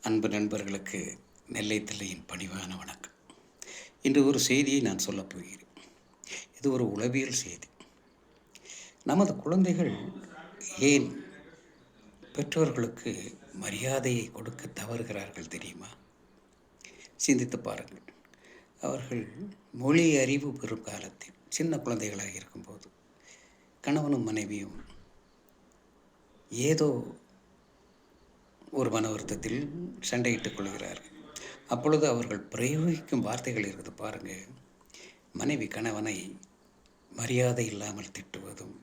அன்பு நண்பர்களுக்கு நெல்லை தில்லையின் பணிவான வணக்கம். இன்று ஒரு செய்தியை நான் சொல்லப் போகிறேன். இது ஒரு உளவியல் செய்தி. நமது குழந்தைகள் ஏன் பெற்றோர்களுக்கு மரியாதையை கொடுக்க தவறுகிறார்கள் தெரியுமா? சிந்தித்து பாருங்கள். அவர்கள் மொழி அறிவு பெறும் காலத்தில் சின்ன குழந்தைகளாக இருக்கும்போது கணவனும் மனைவியும் ஏதோ ஒரு மன வருத்தத்தில் சண்டையிட்டுக் கொள்கிறார்கள். அப்பொழுது அவர்கள் பிரயோகிக்கும் வார்த்தைகள் இருக்குது பாருங்க. மனைவி கணவனை மரியாதை இல்லாமல் திட்டுவதும்,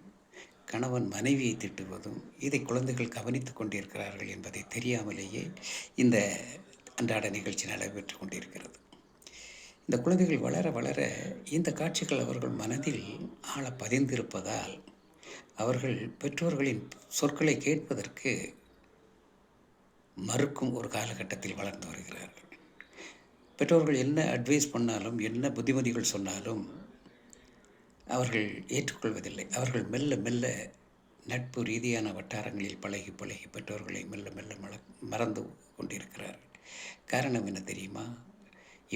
கணவன் மனைவியை திட்டுவதும், இதை குழந்தைகள் கவனித்துக் கொண்டிருக்கிறார்கள் என்பதை தெரியாமலேயே இந்த அன்றாட நிகழ்ச்சி நடைபெற்று கொண்டிருக்கிறது. இந்த குழந்தைகள் வளர வளர இந்த காட்சிகள் அவர்கள் மனதில் ஆழ பதிந்திருப்பதால் அவர்கள் பெற்றோர்களின் சொற்களை கேட்பதற்கு மறுக்கும் ஒரு காலகட்டத்தில் வளர்ந்து வருகிறார்கள். பெற்றோர்கள் என்ன அட்வைஸ் பண்ணாலும், என்ன புத்திமதிகள் சொன்னாலும் அவர்கள் ஏற்றுக்கொள்வதில்லை. அவர்கள் மெல்ல மெல்ல நட்பு ரீதியான வட்டாரங்களில் பழகி பழகி பெற்றோர்களை மெல்ல மெல்ல மறந்து கொண்டிருக்கிறார்கள். காரணம் என்ன தெரியுமா?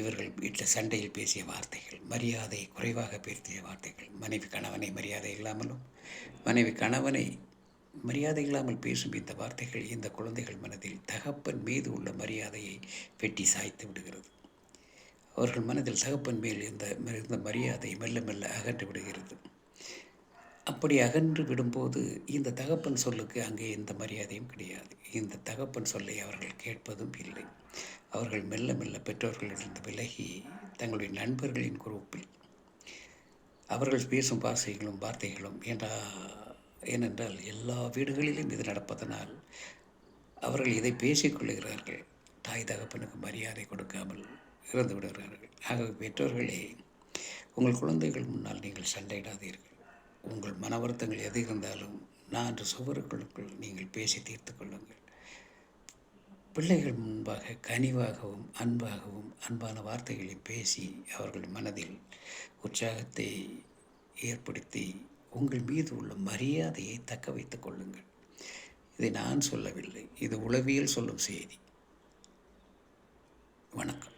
இவர்கள் வீட்டில் சண்டையில் பேசிய வார்த்தைகள், மரியாதை குறைவாக பேசிய வார்த்தைகள், மனைவி கணவனை மரியாதை இல்லாமலும், மனைவி கணவனை மரியாதை இல்லாமல் பேசும் இந்த வார்த்தைகள் இந்த குழந்தைகள் மனதில் தகப்பன் மீது உள்ள மரியாதையை வெட்டி சாய்த்து விடுகிறது. அவர்கள் மனதில் தகப்பன் மேல் இந்த மரியாதை மெல்ல மெல்ல அகன்று விடுகிறது. அப்படி அகன்று விடும்போது இந்த தகப்பன் சொல்லுக்கு அங்கே எந்த மரியாதையும் கிடையாது. இந்த தகப்பன் சொல்லை அவர்கள் கேட்பதும் இல்லை. அவர்கள் மெல்ல மெல்ல பெற்றோர்களிலிருந்து விலகி தங்களுடைய நண்பர்களின் குரூப்பில் அவர்கள் பேசும் வார்த்தைகளும் ஏனென்றால் எல்லா வீடுகளிலும் இது நடப்பதனால் அவர்கள் இதை பேசிக்கொள்ளுகிறார்கள். தாய் தகப்பனுக்கு மரியாதை கொடுக்காமல் இறந்து விடுகிறார்கள். ஆகவே பெற்றோர்களே, உங்கள் குழந்தைகள் முன்னால் நீங்கள் சண்டையிடாதீர்கள். உங்கள் மன வருத்தங்கள் எது இருந்தாலும் 4 சுவருக்குள்ளுக்குள் நீங்கள் பேசி தீர்த்து கொள்ளுங்கள். பிள்ளைகள் முன்பாக கனிவாகவும் அன்பாகவும் அன்பான வார்த்தைகளை பேசி அவர்கள் மனதில் உற்சாகத்தை ஏற்படுத்தி உங்கள் மீது உள்ள மரியாதையை தக்க வைத்துக் கொள்ளுங்கள். இதை நான் சொல்லவில்லை, இது உளவியல் சொல்லும் செய்தி. வணக்கம்.